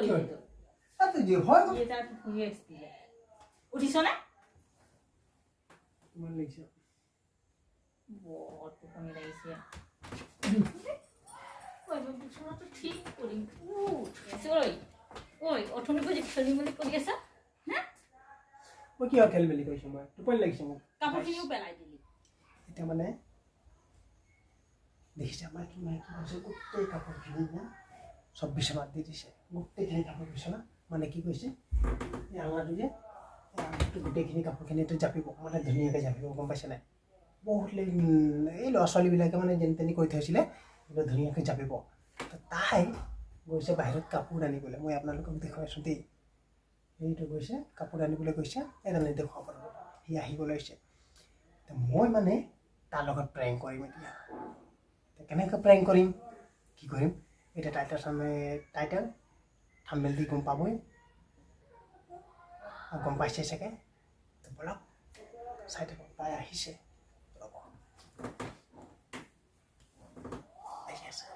কৰিলি তো এত যে হয় এই তাৰ ফুৰি আহিছিলে উঠিছ নে তোমাৰ লাগিছে বৰ টোপনি লাগিছে ঐ মই বিছনাটো ঠিক কৰিম ঐ ঐ অথনি যে খেলি মেলি কৰি আছা হে মই কি খেল মেলি কৰিছো মই টোপনি লাগিছে মোক কাপোৰখিনিও পেলাই দিলি এটা মানে দেখিছা আমাৰ কি মাইকি কৈছে গোটেই কাপোৰখিনি না সব বিছনাত দি দিছে গোটেইখিনি কাপোৰ বিছনা মানে কি কৈছে এই আঙাটো যে গোটেইখিনি কাপোৰখিনিতে জাপিব মানে ধুনীয়াকৈ জাপিব গম পাইছে নাই বহুত এই ল'ৰা ছোৱালীবিলাকে মানে যেন তেনি কৈ থৈছিলে ধুনীয়াকৈ জাপিব তাই গৈছে বাহিৰত কাপোৰ আনিবলৈ মই আপোনালোকক দেখুৱাইছোঁ দেই এইটো গৈছে কাপোৰ আনিবলৈ গৈছে এটা নেদেখুৱাব পাৰিব সি আহিব লৈছে মই মানে তাৰ লগত প্ৰেংক কৰিম এতিয়া কেনেকৈ প্ৰেংক কৰিম কি কৰিম এতিয়া টাইটেল থাম্বনেল দি গম পাবই গম পাইছে চাগে বলক চাই থাকক তাই আহিছে ৰ'ব আহি আছে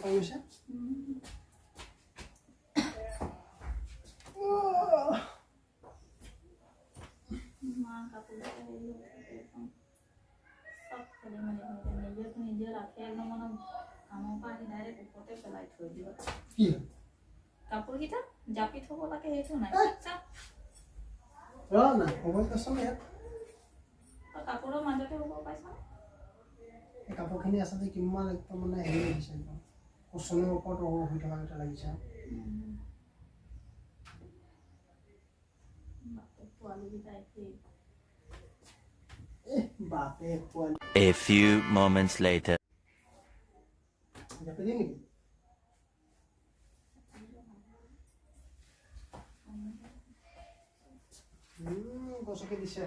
কেনেকৈ গৈছে মাৰ কাপোৰ চব খেলি মেলি নিজে ৰাখে একদম মানে কামৰ পৰা আহি ডাইৰেক্ট ওপৰতে পেলাই থৈ দিব কি কাপোৰকেইটা জাপি থ'ব লাগে সেইটো নাই ৰ না মোবাইল আছে ইয়াত কাপোৰৰ মাজতে হ'ব পাইছ এই কাপোৰখিনি আচলতে কিমান একদম মানে হেৰি লাগিছে একদম কুচনৰ ওপৰত হৈ থকা এটা লাগিছে বাপে পোৱালি A few moments later. জাপি দিয়ে নেকি গছকে দিছে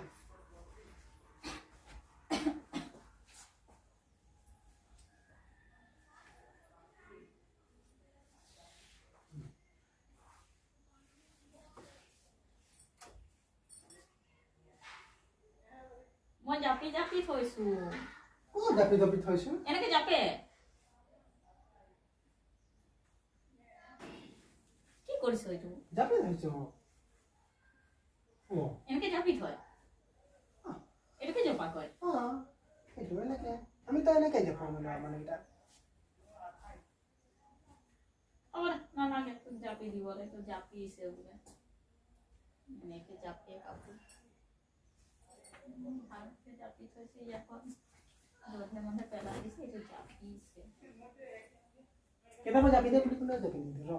মই জাপি জাপি থৈছো জাপি জাপি থৈছো এনেকে জাপে কি কৰিছ এইটো জাপি থৈছো এনেকে জাপি থয় এটাকে জপা কয় এইটো এনেকে আমি তো এনেকে জাপাও মানে এটা আবার নানাকে তো জাপি দিবলে তো জাপিছে ওগুলো এনেকে জাপিয়ে কাপড় ভারতকে জাপি থইছে এখন রোদে মধ্যে পেলা দিছে এটা জাপিছে কেতিয়াবা জাপি দিয়ে বুলি কোনে জাপি নিদিয়ে ৰ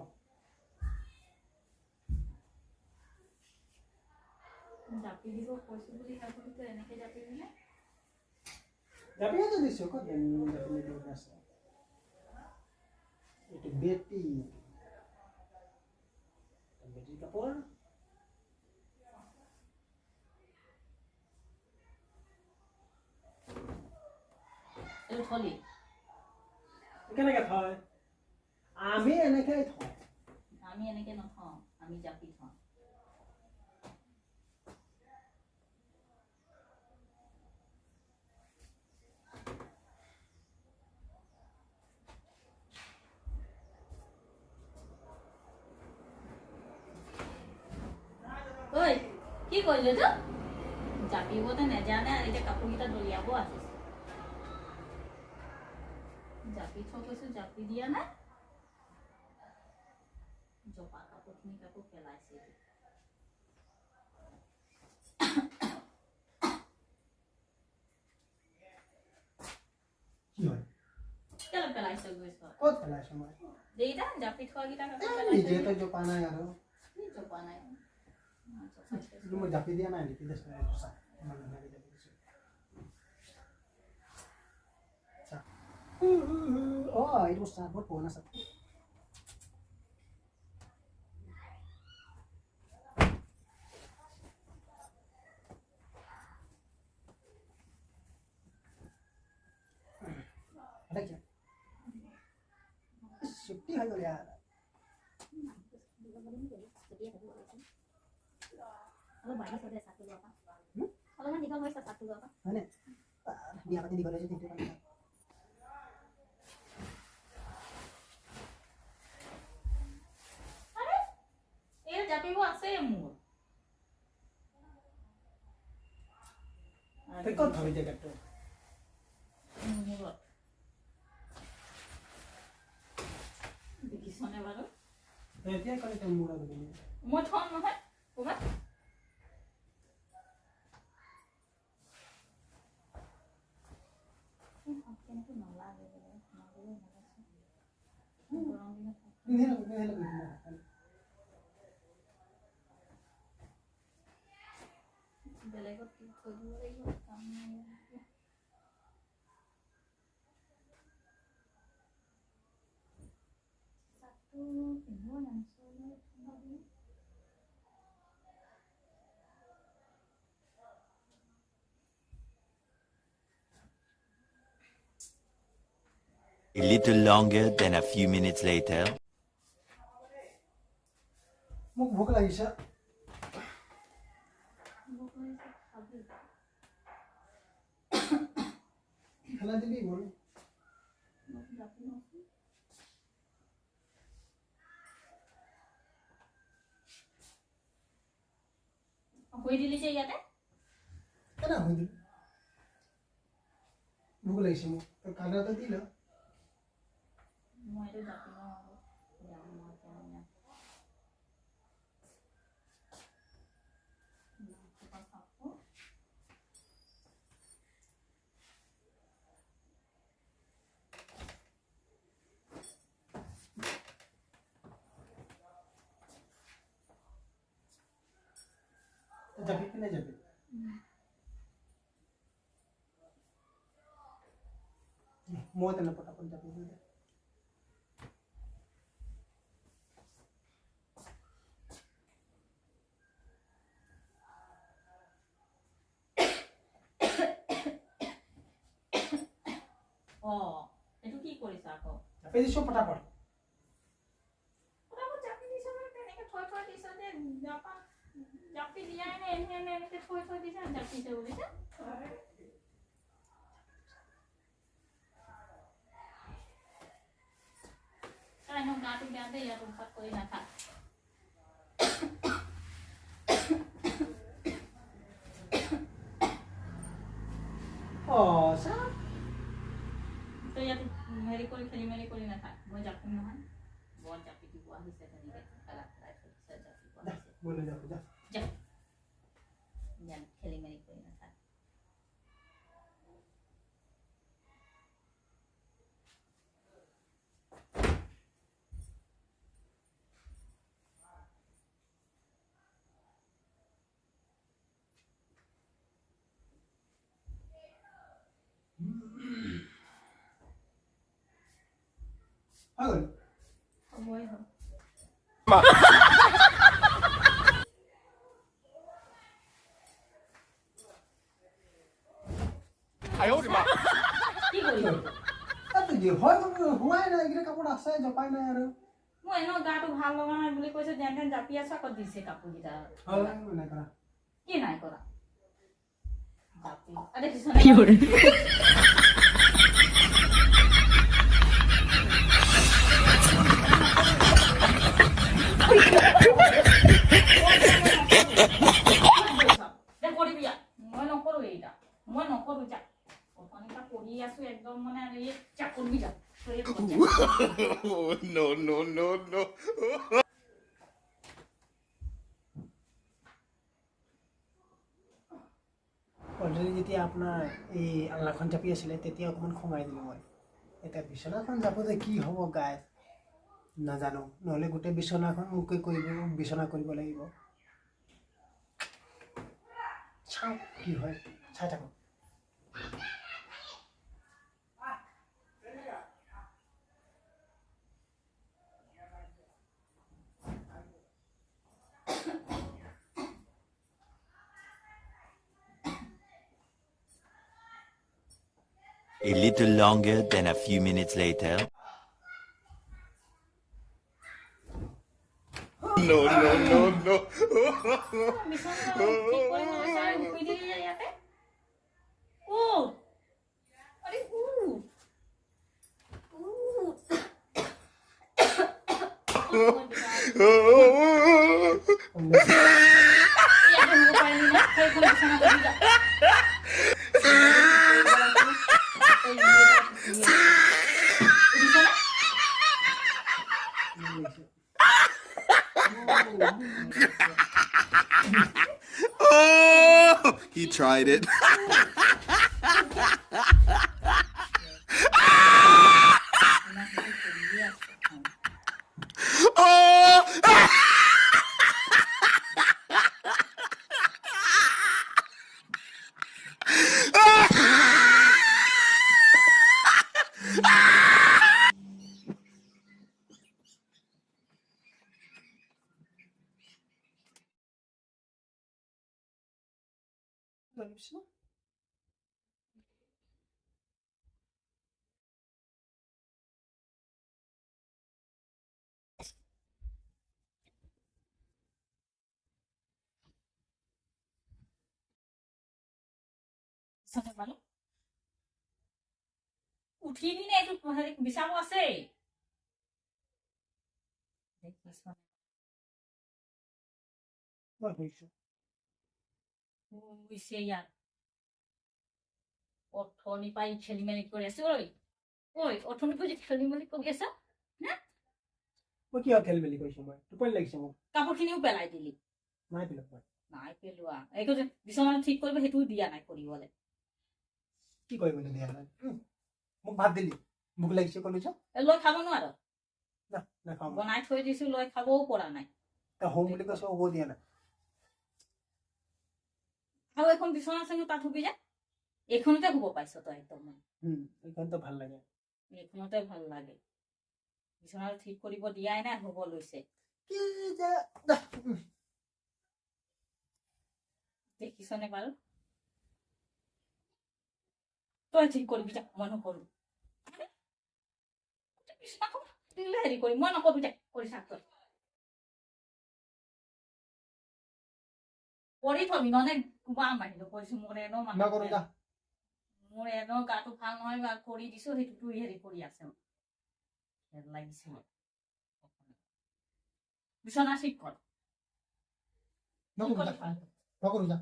জাপি দিব কৈছো বুলি ভাবি তো এনেকে জাপি দিলে জাপিয়ে তো দিছো কত জাপি নিদিয়ে আছে এইটো বেটি কাপোৰ এটা থলি কেনেকে থয় আমি এনেকে থওঁ আমি এনেকে নথওঁ আমি জাপি থওঁ ঐ কি কৰিলে তো জাপিবতে নেজানে আৰু এতিয়া কাপোৰকেইটা দলিয়াব আহিছে জাপি থৈ কৈছো জাপি দিয়া নাই জপা কাপোৰখিনি কাপোৰ পেলাইছে কি হয় কেলে পেলাইছে গৈছ ক'ত পেলাইছো মই দেইটা জাপি থোৱাকেইটা কাপোৰ নিজে পেলাইছে তো জপা নাই আৰু জপা নাই মই জাপি দিয়া নাই নেকি দেচোন এইটো চা ইমান ধুনীয়াকৈ জাপি দিছো এইটো চাহ বহুত পুৰণা চাহ देखिए छुट्टी हो गई यार है ना बिया पाती दिखा रहे थे तीन এই জাপিব আছে মোৰ तो कौन भाभी जगह तो মূৰত দেখিছনে বাৰু এতিয়া কলে তো মুড়া দেবে মই থম নহয় ক'ৰবাত কিন্তু নালাগে নালাগে গৰম দিনত বেলেগত কি থৈ দিব লাগিব কাম নাই চাহটো পিন্ধিব নানিছিলোঁ ঠাণ্ডা দিন A little longer than a few minutes later. মোক ভোক লাগিছে খানা দিবি বল হৈ দিলি যে ইয়াতে কেন হই দিল ভোক লাগিছে মোক তো খানা তো দিল মই এইটো জাপি লওঁ আৰু যাম মই এতিয়া যাবি কি না যাবি মই তেনে পটাপট যাবি এইটো কি কৰিছা আকৌ যাবি দিছো পটাপট পটাপট জাপি দিছা মানে তেনেকে থৈ দিছা যে জাপি দিয়াই নাই এনেকে থৈ দিছা জাপিছে বুলিছে এনেও গাটো বেয়া দেই ইয়াত উৎপাত কৰি নাথাক চা তো ইয়াত হেৰি কৰি খেলি মেলি কৰি নাথাক মই জাপিম নহয় বৰ জাপি দিব আহিছে তেনেকে খেলা খেলাই থৈছে জাপিব আহিছে বলে যাবি যা ইয়াত খেলি মেলি কৰি নাথাক আগল সময় হ'ল কি কৰিলি তো যে হয় হোৱাই নাই এইকেইটা কাপোৰ আছে জপাই নাই আৰু মই এনেও গাটো ভাল লগা নাই বুলি কৈছে যেন তেন জাপি আছো আকৌ দিছে কাপোৰকেইটা হয় নাই কৰা কি নাই কৰা জাপি দেখিছনে কৰিবি মই নকৰো এইটা মই নকৰো যা অথনিটা কৰি আছো একদম মানে এই চাকৰি যা No, no, no, no. Already যেতিয়া আপোনাৰ এই আলনাখন জাপি আছিলে তেতিয়া অকণমান সোমাই দিলোঁ মই এতিয়া বিচনাখন যাব যে কি হ'ব গাই নাজানো নহ'লে গোটেই বিচনাখন মোকে বিচনা কৰিব লাগিব চাওঁ কি হয় চাই থাকোঁ A little longer than a few minutes later. বিছনা ঠিক কৰি চাই শুই দিলি যে ইয়াতে আৰে ইয়াতে শুব পাৰিলি না সেইখন বিছনা কৰি যা Oh, he tried it. Oh! বুঝছো বিছনা ভালো উঠিবি না একটু বিছানো আছে দেখিস মই বুঝছো বুঝছে ইয়ার অথনি পাই খেলিমেলি কৰি আছে অথনি পাই খেলিমেলি কৰি আছা মই কিয় খেলি মেলি কৰিছো মই টোপনি লাগিছে মোক কাপোৰখিনিও পেলাই দিলি নাই পেলাক মই নাই পেলোৱা এইটো যে বিছনা ঠিক কৰিব সেইটোও দিয়া নাই কৰিবলৈ কি কৰিবলৈ দিয়া নাই মোক ভাত দিলি মোক লাগিছে ক'লো যে লৈ খাব নোৱাৰ না নাখাওঁ মই বনাই থৈ দিছো লৈ খাবও পৰা নাই তই হোম বুলি কৈছ হ'ব দিয়া নাই আৰু এখন বিছনা আছে তাত শুবি যা এইখনতে শুব পাইছ তই একদম এইখনতো ভাল লাগে এইখনতে ভাল লাগে বিছনা ঠিক কৰিব দিয়াই নাই শুব লৈছে কি যে দেখিছনে বাৰু তই ঠিক কৰিবি যা মই নকৰো হেৰি কৰি মই নকৰো যা কৰি চাক তই কৰি থবি নহলে কোবা মাৰিলো কৈছো নকৰো যা মোৰ এনেও গাটো ভাল নহয় বা কৰি দিছো সেইটোতো হেৰি কৰি আছে লাগিছে বিছনা ঠিক কৰ নকৰো যা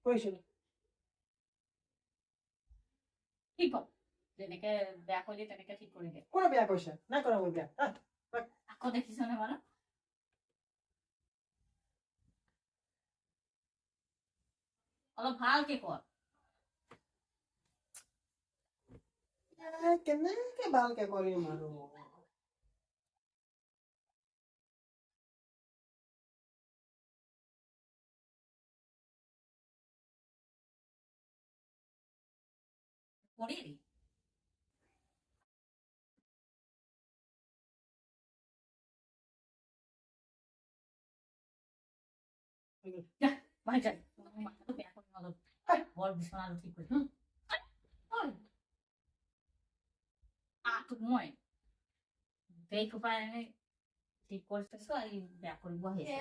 কৈছিলো ঠিক কৰ যেনেকে বেয়া কৰিলি তেনেকে ঠিক কৰি দে কোনে বেয়া কৈছে নাই কৰা মই বেয়া আকৌ দেখিছনে বাৰু অলপ ভালকে কৰ কেনেকে ভালকে কৰিম আৰু কৰিলি ভাই যাই মাথাটো বেয়া কৰি অলপ বৰ বিছনাটো ঠিক কৰি তোক মই গোটেই খোপা এনে ঠিক কৰিছো এই বেয়া কৰিব আহিছে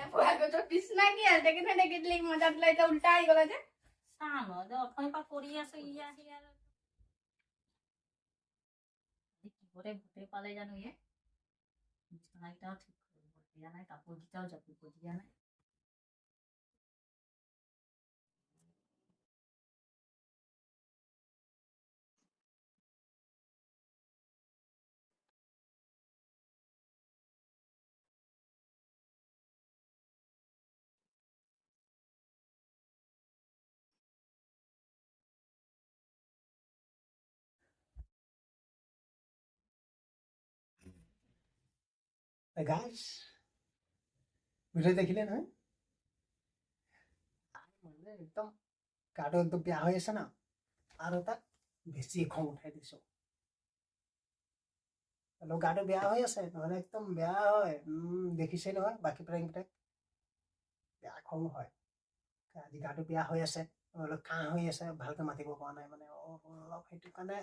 বিছনা কি আছে দেখি দেখিলি মজা দিলে এটা উল্টা আহি গলা যে চান যে অথনিৰ পৰা কৰি আছো আহি আৰু কি কৰে ভূতে পালে জানো বিছনাকেইটাও ঠিক কৰিব দিয়া নাই কাপোৰকেইটাও জাপিব দিয়া নাই গাইস ভিডিও দেখিলে নহয় মানে একদম গাটো একদম বেয়া হৈ আছে না আৰু তাক বেছি খং উঠাই দিছো অলপ গাটো বেয়া হৈ আছে নহ'লে একদম বেয়া হয় দেখিছে নহয় বাকী প্ৰেংকেইটাক বেয়া খং হয় আজি গাটো বেয়া হৈ আছে অলপ কাহ হৈ আছে ভালকৈ মাতিব পৰা নাই মানে অলপ সেইটো কাৰণে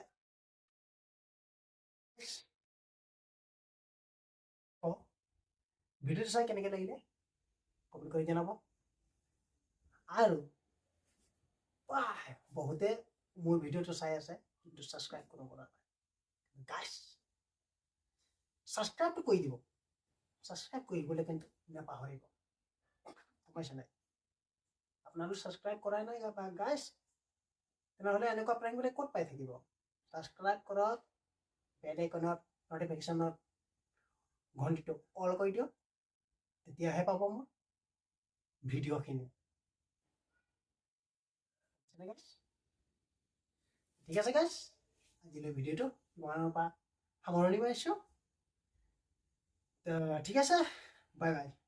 ভিডিঅ'টো চাই কেনেকৈ লাগিলে কমেণ্ট কৰি জনাব আৰু বহুতে মোৰ ভিডিঅ'টো চাই আছে কিন্তু ছাবস্ক্ৰাইব কৰিব পৰা নাই গাইছ ছাবস্ক্ৰাইবটো কৰি দিব ছাবস্ক্ৰাইব কৰিবলৈ কিন্তু নাপাহৰিব পাইছে নাই আপোনালোক ছাবস্ক্ৰাইব কৰাই নাই গাইছ তেনেহ'লে এনেকুৱা প্ৰেংকবিলাক ক'ত পাই থাকিব ছাবস্ক্ৰাইব কৰক বেল আইকনত নটিফিকেশ্যনত ঘণ্টিটো অল কৰি দিয়ক তেতিয়াহে পাব মোৰ ভিডিঅ'খিনি ঠিক আছে গাইছ আজিলৈ ভিডিঅ'টো তোমালোকৰ পৰা সামৰণি মাৰিছোঁ ঠিক আছে বাই বাই